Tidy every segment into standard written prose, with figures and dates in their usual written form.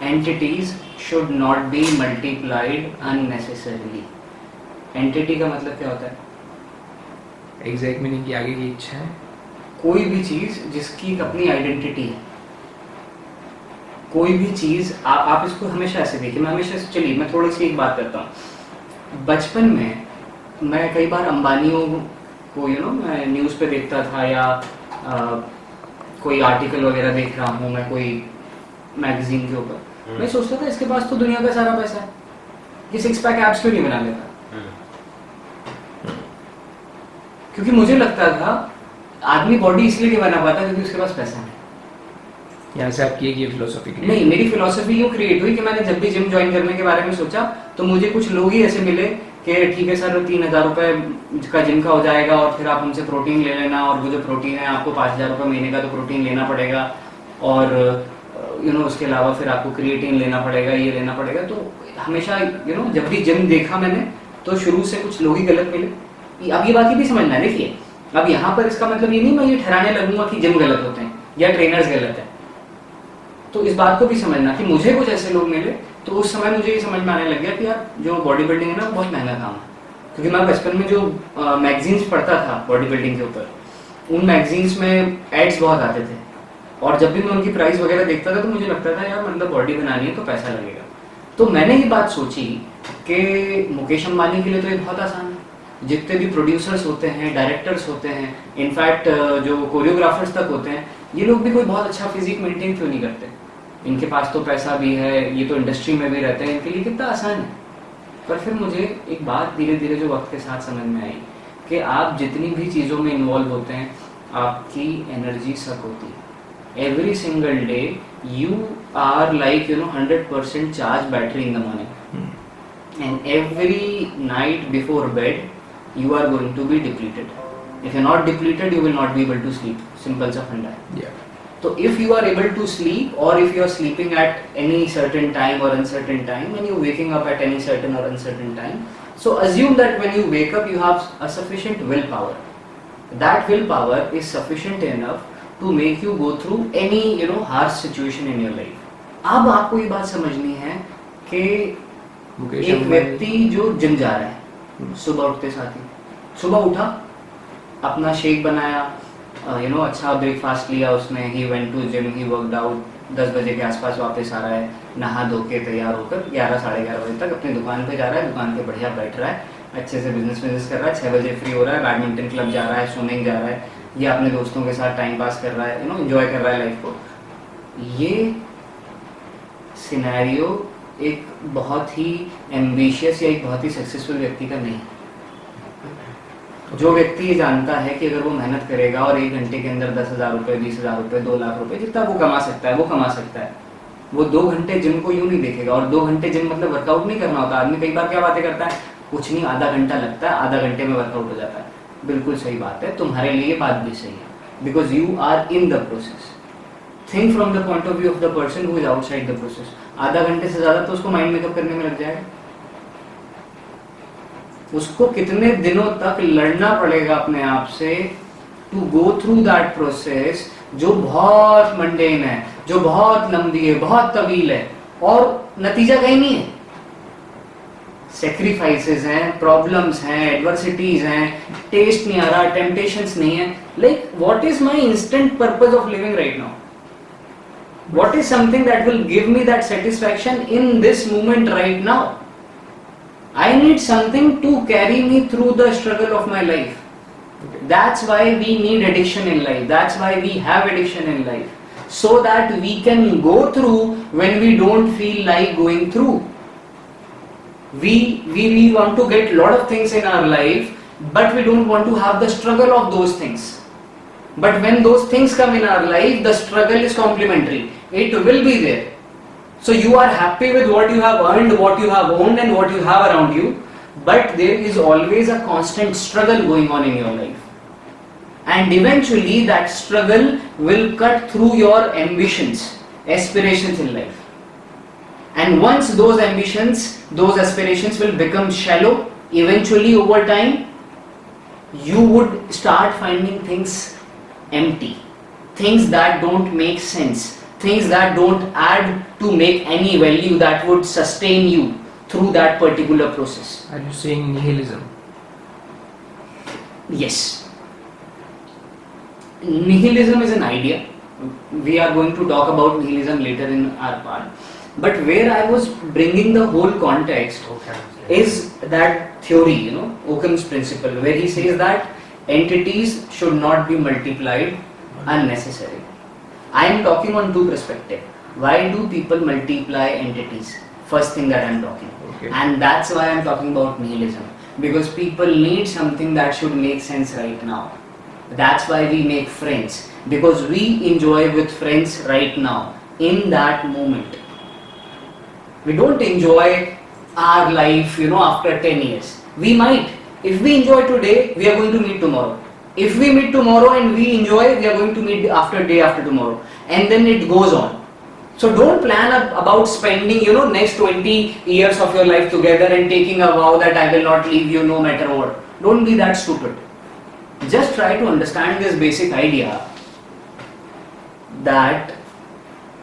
Entities should not be multiplied unnecessarily. Entity का मतलब क्या होता है? एग्जैक्ट मीनिंग की आगे की इच्छा है। कोई भी चीज जिसकी एक अपनी आइडेंटिटी है, कोई भी चीज आप इसको हमेशा ऐसे देखिए, मैं हमेशा चलिए मैं थोड़ी सी एक बात करता हूँ। बचपन में मैं कई बार अंबानियों को मैं न्यूज़ पे देखता था, या कोई आर्टिकल वगैरह देख रहा हूँ मैं कोई मैगजीन के ऊपर, मैं सोचता था इसके पास तो दुनिया का सारा पैसा है, ये 6 पैक एब्स क्यों नहीं बना लेता? क्योंकि मुझे लगता था आदमी बॉडी इसलिए नहीं बना पाता क्योंकि उसके पास पैसा है। यहाँ से आपकी एक ये फिलोसॉफी नहीं, मेरी फिलोसफी यूँ क्रिएट हुई कि मैंने जब भी जिम ज्वाइन करने के बारे में सोचा तो मुझे कुछ लोग ही ऐसे मिले कि ठीक है सर 3000 रुपये का जिम का हो जाएगा और फिर आप हमसे प्रोटीन ले लेना, और वो जो प्रोटीन है आपको 5000 रुपये महीने का तो प्रोटीन लेना पड़ेगा, और उसके अलावा फिर आपको क्रिएटिन लेना पड़ेगा, ये लेना पड़ेगा। तो हमेशा जब भी जिम देखा मैंने तो शुरू से कुछ लोग ही गलत मिले। अब ये बात भी समझना है, देखिए अब यहाँ पर इसका मतलब ये नहीं मैं ये ठहराने लगूंगा कि जिम गलत होते हैं या ट्रेनर्स गलत है। तो इस बात को भी समझना कि मुझे कुछ ऐसे लोग मिले तो उस समय मुझे ये समझ में आने लग गया कि यार जो बॉडी बिल्डिंग है ना बहुत महंगा काम है। क्योंकि मैं बचपन में जो मैगजीन्स पढ़ता था बॉडी बिल्डिंग के ऊपर, उन मैगजीन्स में एड्स बहुत आते थे, और जब भी मैं उनकी प्राइस वगैरह देखता था तो मुझे लगता था यार मतलब बॉडी बनानी है तो पैसा लगेगा। तो मैंने ये बात सोची कि मुकेश अंबानी के लिए तो ये बहुत आसान है, जितने भी प्रोड्यूसर्स होते हैं, डायरेक्टर्स होते हैं, इनफैक्ट जो कोरियोग्राफर्स तक होते हैं, ये लोग भी कोई बहुत अच्छा फिजिक मेंटेन क्यों नहीं करते? इनके पास तो पैसा भी है, ये तो इंडस्ट्री में भी रहते हैं, इनके लिए कितना आसान है। पर फिर मुझे एक बात धीरे धीरे जो वक्त के साथ समझ में आई कि आप जितनी भी चीज़ों में इन्वॉल्व होते हैं आपकी एनर्जी सक होती है। Every single day you are like 100% charged battery in the morning, and every night before bed you are going to be depleted. If you're not depleted you will not be able to sleep. Simple सा फंडा है। Yeah. So if you are able to sleep, or if you are sleeping at any certain time or uncertain time, and you're waking up at any certain or uncertain time, so assume that when you wake up you have a sufficient willpower. That willpower is sufficient enough to make you go through any harsh situation in your life. अब आपको ये बात समझनी है कि एक व्यक्ति जो जिम जा रहा है, सुबह उठते साथ ही सुबह उठा, अपना शेक बनाया, अच्छा ब्रेकफास्ट लिया उसने, he went to gym, he worked out, 10 बजे के आसपास वापस आ रहा है, नहा धो के तैयार होकर 11 साढ़े 11 बजे तक अपनी दुकान पे जा रहा है, दुकान पे बढ़िया बैठ रहा है, अच्छे से बिजनेस कर रहा है, 6 बजे फ्री हो रहा है, बैडमिंटन क्लब जा रहा है, स्विमिंग जा रहा है, या अपने दोस्तों के साथ टाइम पास कर रहा है, एंजॉय कर रहा है लाइफ को। ये सिनेरियो एक बहुत ही एम्बिशियस या एक बहुत ही सक्सेसफुल व्यक्ति का नहीं है। जो व्यक्ति ये जानता है कि अगर वो मेहनत करेगा और 1 घंटे के अंदर 10,000 रुपये, 20,000 रुपये, 2 लाख रुपये, जितना वो कमा सकता है वो कमा सकता है, वो 2 घंटे जिम को यूं नहीं देखेगा। और 2 घंटे जिम मतलब वर्कआउट नहीं करना होता। आदमी कई बार क्या बातें करता है, कुछ नहीं, आधा घंटा लगता है, आधा घंटे में वर्कआउट हो जाता है। बिल्कुल सही बात है, तुम्हारे लिए ये बात भी सही है, because you are in the process. Think from the point of view of the person who is outside the process. आधा घंटे से ज्यादा तो उसको माइंड मेकअप करने में लग जाएगा। उसको कितने दिनों तक लड़ना पड़ेगा अपने आप से to go through that process, जो बहुत मंडेन है, जो बहुत लंबी है, बहुत तवील है, और नतीजा कहीं नहीं है। सेक्रीफाइसेस हैं, प्रॉब्लम्स हैं, एडवर्सिटीज हैं, टेस्ट नहीं आ रहा, टेम्पटेशंस नहीं है। Like what is my instant purpose of living right now? What is something that will give me that satisfaction in this moment right now? I need something to carry me through the struggle of my life. That's why we need addiction in life. That's why we have addiction in life. So that we can go through when we don't feel like going through. We want to get a lot of things in our life, but we don't want to have the struggle of those things. But when those things come in our life, the struggle is complementary. It will be there. So you are happy with what you have earned, what you have owned, and what you have around you, but there is always a constant struggle going on in your life. And eventually that struggle will cut through your ambitions, aspirations in life. And once those ambitions, those aspirations will become shallow, eventually over time, you would start finding things empty. things that don't make sense, things that don't add to make any value that would sustain you through that particular process. Are you saying nihilism? Yes. Nihilism is an idea. We are going to talk about nihilism later in our part. But where I was bringing the whole context is that theory, Occam's principle, where he says that entities should not be multiplied unnecessarily. I am talking on two perspectives. Why do people multiply entities? First thing that I am talking. Okay. And that's why I am talking about nihilism. Because people need something that should make sense right now. That's why we make friends. Because we enjoy with friends right now, in that moment. We don't enjoy our life, after 10 years. We might. If we enjoy today, we are going to meet tomorrow. If we meet tomorrow and we enjoy, we are going to meet after day after tomorrow. And then it goes on. So don't plan about spending, next 20 years of your life together and taking a vow that I will not leave you no matter what. Don't be that stupid. Just try to understand this basic idea that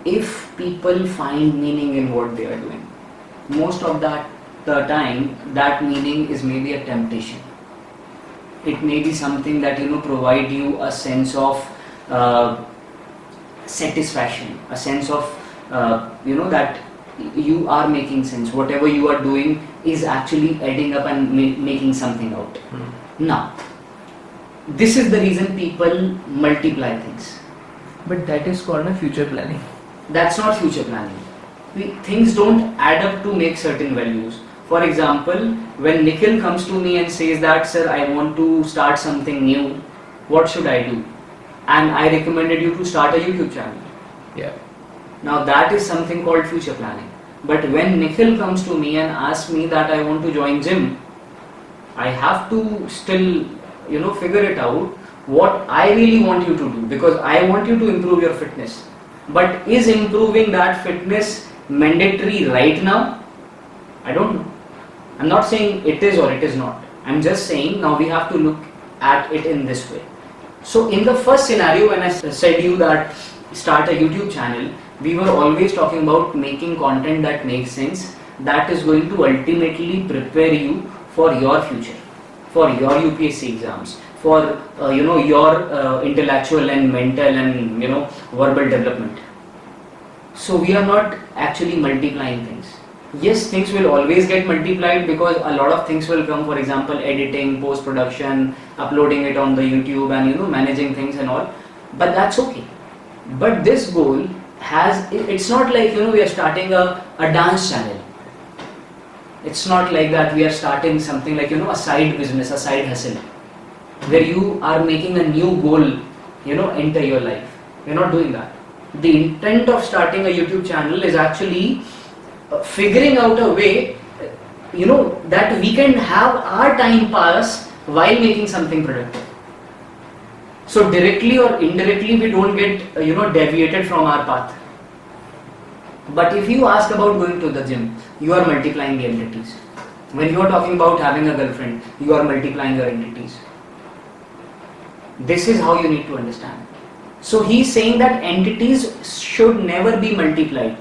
if people find meaning in what they are doing, most of the time that meaning is maybe a temptation. It may be something that provide you a sense of satisfaction, a sense of that you are making sense. Whatever you are doing is actually adding up and making something out. Now, this is the reason people multiply things. But that is called a future planning. That's not future planning. Things don't add up to make certain values. For example, when Nikhil comes to me and says that, sir, I want to start something new, what should I do? And I recommended you to start a YouTube channel. Yeah. Now that is something called future planning. But when Nikhil comes to me and asks me that I want to join gym, I have to still, figure it out what I really want you to do, because I want you to improve your fitness. But is improving that fitness mandatory right now? I don't know. I'm not saying it is or it is not. I'm just saying now we have to look at it in this way. So in the first scenario, when I said you that start a YouTube channel, we were always talking about making content that makes sense, that is going to ultimately prepare you for your future, for your UPSC exams, for your intellectual and mental and verbal development. So we are not actually multiplying things. Yes, things will always get multiplied because a lot of things will come, for example, editing, post-production, uploading it on the YouTube and managing things and all. But that's okay. But this goal it's not like we are starting a dance channel. It's not like that we are starting something like a side business, a side hustle, where you are making a new goal enter your life. We're not doing that. The intent of starting a YouTube channel is actually figuring out a way that we can have our time pass while making something productive. So directly or indirectly we don't get deviated from our path. But if you ask about going to the gym, you are multiplying the entities. When you are talking about having a girlfriend, you are multiplying your entities. This is how you need to understand. So he is saying that entities should never be multiplied.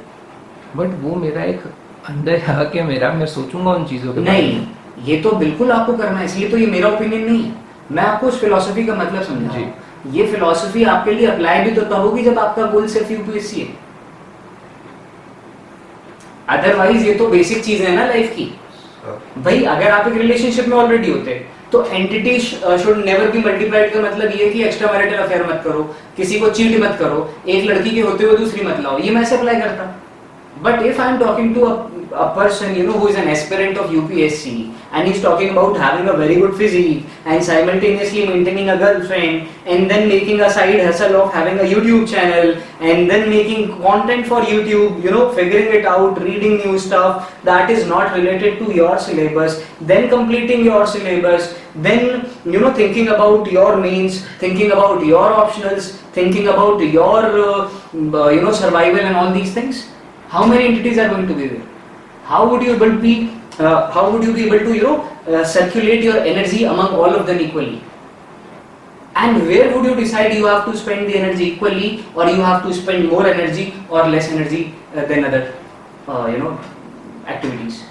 But वो मेरा एक अंदर आके मैं सोचूंगा उन चीजों के नहीं, ये तो बिल्कुल आपको करना है, इसलिए तो ये मेरा ओपिनियन नहीं है. मैं आपको उस फिलॉसफी का मतलब समझा रहा हूं. ये फिलॉसफी आपके लिए अप्लाई भी तो तब होगी जब आपका गोल सिर्फ यूपीएससी है. अदरवाइज ये तो बेसिक चीज है ना लाइफ की. भाई अगर आप एक रिलेशनशिप में ऑलरेडी होते तो entity should never be multiplied का मतलब ये कि एक्स्ट्रा मैरिटल अफेयर मत करो, किसी को चीट मत करो, एक लड़की के होते हुए दूसरी मत लाओ. ये मैं ऐसे अप्लाई करता. But if I am talking to a person who is an aspirant of UPSC and he's talking about having a very good physique and simultaneously maintaining a girlfriend and then making a side hustle of having a YouTube channel and then making content for YouTube, figuring it out, reading new stuff that is not related to your syllabus, then completing your syllabus, then thinking about your mains, thinking about your optionals, thinking about your survival and all these things. How many entities are going to be there? How would you be able to circulate your energy among all of them equally? and where would you decide you have to spend the energy equally, or you have to spend more energy or less energy than other activities?